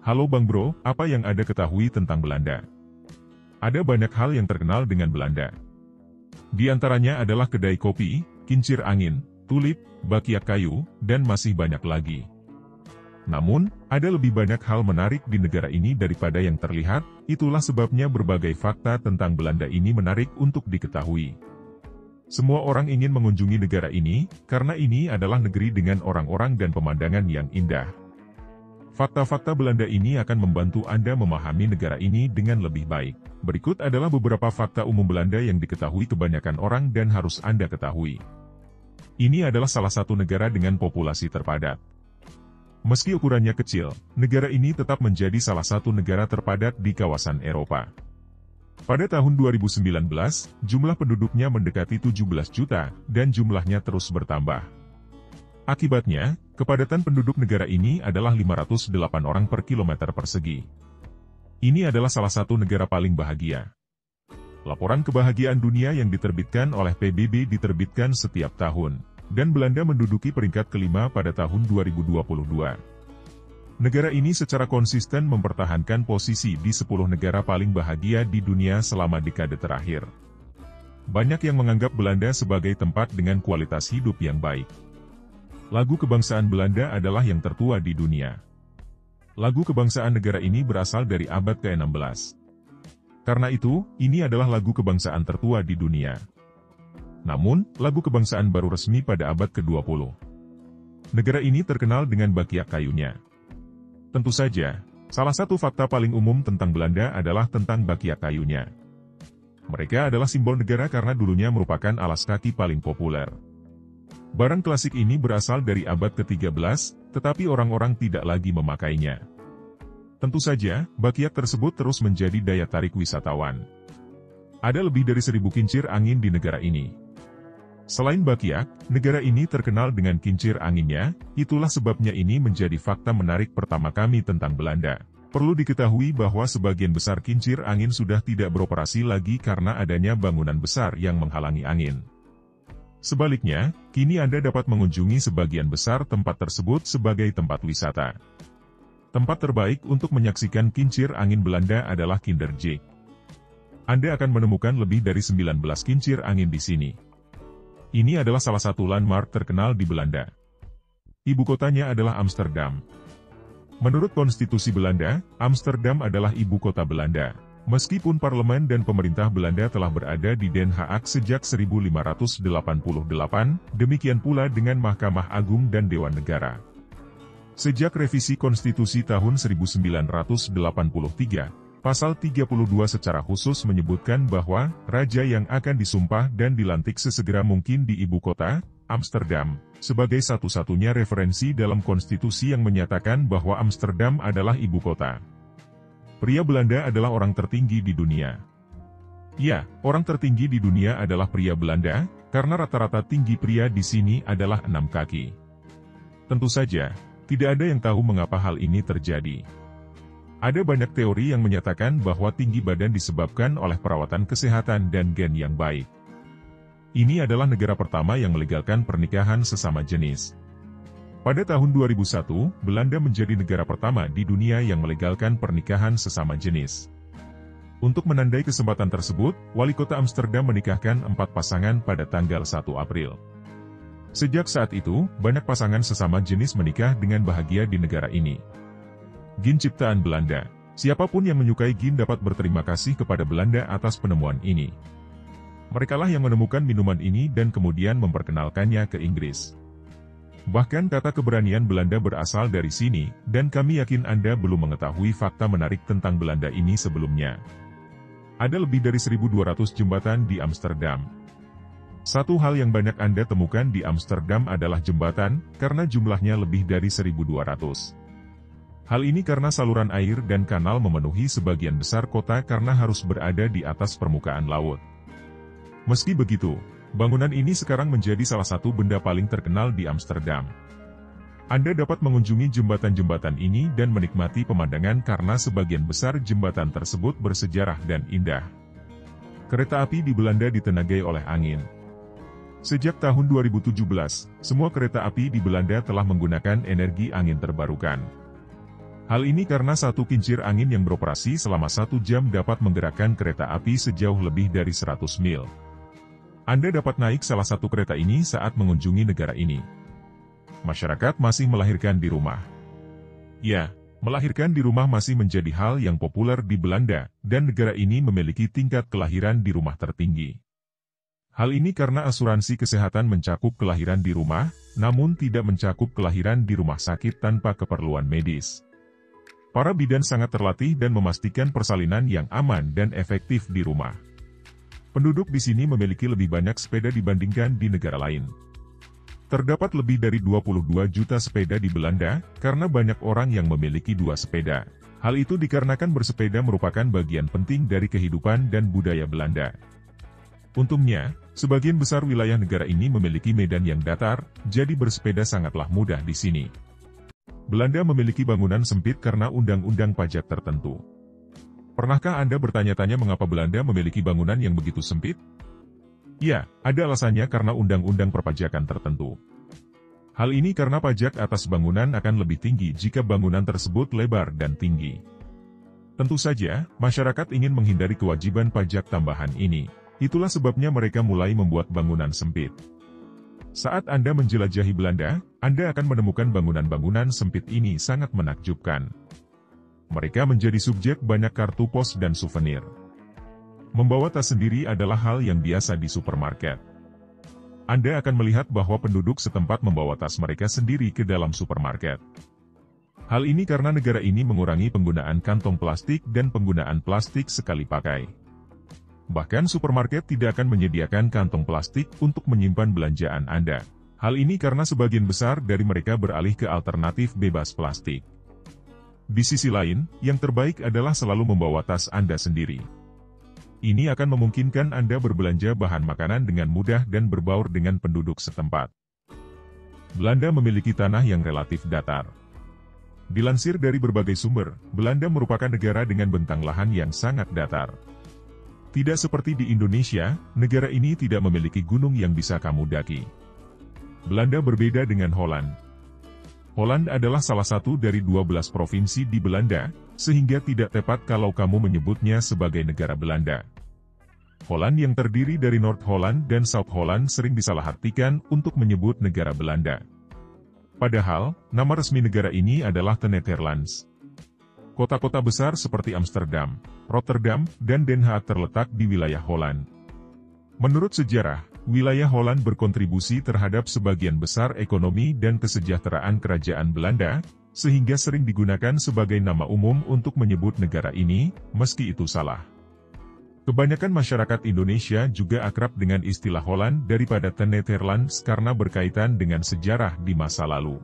Halo Bang Bro, apa yang Anda ketahui tentang Belanda? Ada banyak hal yang terkenal dengan Belanda. Di antaranya adalah kedai kopi, kincir angin, tulip, bakiak kayu, dan masih banyak lagi. Namun, ada lebih banyak hal menarik di negara ini daripada yang terlihat, itulah sebabnya berbagai fakta tentang Belanda ini menarik untuk diketahui. Semua orang ingin mengunjungi negara ini, karena ini adalah negeri dengan orang-orang dan pemandangan yang indah. Fakta-fakta Belanda ini akan membantu Anda memahami negara ini dengan lebih baik. Berikut adalah beberapa fakta umum Belanda yang diketahui kebanyakan orang dan harus Anda ketahui. Ini adalah salah satu negara dengan populasi terpadat. Meski ukurannya kecil, negara ini tetap menjadi salah satu negara terpadat di kawasan Eropa. Pada tahun 2019, jumlah penduduknya mendekati 17 juta, dan jumlahnya terus bertambah. Akibatnya, kepadatan penduduk negara ini adalah 508 orang per kilometer persegi. Ini adalah salah satu negara paling bahagia. Laporan kebahagiaan dunia yang diterbitkan oleh PBB diterbitkan setiap tahun, dan Belanda menduduki peringkat kelima pada tahun 2022. Negara ini secara konsisten mempertahankan posisi di 10 negara paling bahagia di dunia selama dekade terakhir. Banyak yang menganggap Belanda sebagai tempat dengan kualitas hidup yang baik. Lagu kebangsaan Belanda adalah yang tertua di dunia. Lagu kebangsaan negara ini berasal dari abad ke-16. Karena itu, ini adalah lagu kebangsaan tertua di dunia. Namun, lagu kebangsaan baru resmi pada abad ke-20. Negara ini terkenal dengan bakiak kayunya. Tentu saja, salah satu fakta paling umum tentang Belanda adalah tentang bakiak kayunya. Mereka adalah simbol negara karena dulunya merupakan alas kaki paling populer. Barang klasik ini berasal dari abad ke-13, tetapi orang-orang tidak lagi memakainya. Tentu saja, bakiak tersebut terus menjadi daya tarik wisatawan. Ada lebih dari 1.000 kincir angin di negara ini. Selain bakiak, negara ini terkenal dengan kincir anginnya, itulah sebabnya ini menjadi fakta menarik pertama kami tentang Belanda. Perlu diketahui bahwa sebagian besar kincir angin sudah tidak beroperasi lagi karena adanya bangunan besar yang menghalangi angin. Sebaliknya, kini Anda dapat mengunjungi sebagian besar tempat tersebut sebagai tempat wisata. Tempat terbaik untuk menyaksikan kincir angin Belanda adalah Kinderjeg. Anda akan menemukan lebih dari 19 kincir angin di sini. Ini adalah salah satu landmark terkenal di Belanda. Ibu kotanya adalah Amsterdam. Menurut konstitusi Belanda, Amsterdam adalah ibu kota Belanda. Meskipun parlemen dan pemerintah Belanda telah berada di Den Haag sejak 1588, demikian pula dengan Mahkamah Agung dan Dewan Negara. Sejak revisi konstitusi tahun 1983, Pasal 32 secara khusus menyebutkan bahwa raja yang akan disumpah dan dilantik sesegera mungkin di ibu kota, Amsterdam, sebagai satu-satunya referensi dalam konstitusi yang menyatakan bahwa Amsterdam adalah ibu kota. Pria Belanda adalah orang tertinggi di dunia. Ya, orang tertinggi di dunia adalah pria Belanda, karena rata-rata tinggi pria di sini adalah 6 kaki. Tentu saja, tidak ada yang tahu mengapa hal ini terjadi. Ada banyak teori yang menyatakan bahwa tinggi badan disebabkan oleh perawatan kesehatan dan gen yang baik. Ini adalah negara pertama yang melegalkan pernikahan sesama jenis. Pada tahun 2001, Belanda menjadi negara pertama di dunia yang melegalkan pernikahan sesama jenis. Untuk menandai kesempatan tersebut, Wali Kota Amsterdam menikahkan 4 pasangan pada tanggal 1 April. Sejak saat itu, banyak pasangan sesama jenis menikah dengan bahagia di negara ini. Gin ciptaan Belanda. Siapapun yang menyukai gin dapat berterima kasih kepada Belanda atas penemuan ini. Merekalah yang menemukan minuman ini dan kemudian memperkenalkannya ke Inggris. Bahkan kata keberanian Belanda berasal dari sini, dan kami yakin Anda belum mengetahui fakta menarik tentang Belanda ini sebelumnya. Ada lebih dari 1.200 jembatan di Amsterdam. Satu hal yang banyak Anda temukan di Amsterdam adalah jembatan, karena jumlahnya lebih dari 1.200. Hal ini karena saluran air dan kanal memenuhi sebagian besar kota karena harus berada di atas permukaan laut. Meski begitu, bangunan ini sekarang menjadi salah satu benda paling terkenal di Amsterdam. Anda dapat mengunjungi jembatan-jembatan ini dan menikmati pemandangan karena sebagian besar jembatan tersebut bersejarah dan indah. Kereta api di Belanda ditenagai oleh angin. Sejak tahun 2017, semua kereta api di Belanda telah menggunakan energi angin terbarukan. Hal ini karena satu kincir angin yang beroperasi selama 1 jam dapat menggerakkan kereta api sejauh lebih dari 100 mil. Anda dapat naik salah satu kereta ini saat mengunjungi negara ini. Masyarakat masih melahirkan di rumah. Ya, melahirkan di rumah masih menjadi hal yang populer di Belanda, dan negara ini memiliki tingkat kelahiran di rumah tertinggi. Hal ini karena asuransi kesehatan mencakup kelahiran di rumah, namun tidak mencakup kelahiran di rumah sakit tanpa keperluan medis. Para bidan sangat terlatih dan memastikan persalinan yang aman dan efektif di rumah. Penduduk di sini memiliki lebih banyak sepeda dibandingkan di negara lain. Terdapat lebih dari 22 juta sepeda di Belanda, karena banyak orang yang memiliki 2 sepeda. Hal itu dikarenakan bersepeda merupakan bagian penting dari kehidupan dan budaya Belanda. Untungnya, sebagian besar wilayah negara ini memiliki medan yang datar, jadi bersepeda sangatlah mudah di sini. Belanda memiliki bangunan sempit karena undang-undang pajak tertentu. Pernahkah Anda bertanya-tanya mengapa Belanda memiliki bangunan yang begitu sempit? Ya, ada alasannya karena undang-undang perpajakan tertentu. Hal ini karena pajak atas bangunan akan lebih tinggi jika bangunan tersebut lebar dan tinggi. Tentu saja, masyarakat ingin menghindari kewajiban pajak tambahan ini. Itulah sebabnya mereka mulai membuat bangunan sempit. Saat Anda menjelajahi Belanda, Anda akan menemukan bangunan-bangunan sempit ini sangat menakjubkan. Mereka menjadi subjek banyak kartu pos dan souvenir. Membawa tas sendiri adalah hal yang biasa di supermarket. Anda akan melihat bahwa penduduk setempat membawa tas mereka sendiri ke dalam supermarket. Hal ini karena negara ini mengurangi penggunaan kantong plastik dan penggunaan plastik sekali pakai. Bahkan supermarket tidak akan menyediakan kantong plastik untuk menyimpan belanjaan Anda. Hal ini karena sebagian besar dari mereka beralih ke alternatif bebas plastik. Di sisi lain, yang terbaik adalah selalu membawa tas Anda sendiri. Ini akan memungkinkan Anda berbelanja bahan makanan dengan mudah dan berbaur dengan penduduk setempat. Belanda memiliki tanah yang relatif datar. Dilansir dari berbagai sumber, Belanda merupakan negara dengan bentang lahan yang sangat datar. Tidak seperti di Indonesia, negara ini tidak memiliki gunung yang bisa kamu daki. Belanda berbeda dengan Holland. Holland adalah salah satu dari 12 provinsi di Belanda, sehingga tidak tepat kalau kamu menyebutnya sebagai negara Belanda. Holland yang terdiri dari North Holland dan South Holland sering disalahartikan untuk menyebut negara Belanda. Padahal, nama resmi negara ini adalah The Netherlands. Kota-kota besar seperti Amsterdam, Rotterdam, dan Den Haag terletak di wilayah Holland. Menurut sejarah, wilayah Holland berkontribusi terhadap sebagian besar ekonomi dan kesejahteraan kerajaan Belanda, sehingga sering digunakan sebagai nama umum untuk menyebut negara ini, meski itu salah. Kebanyakan masyarakat Indonesia juga akrab dengan istilah Holland daripada The Netherlands karena berkaitan dengan sejarah di masa lalu.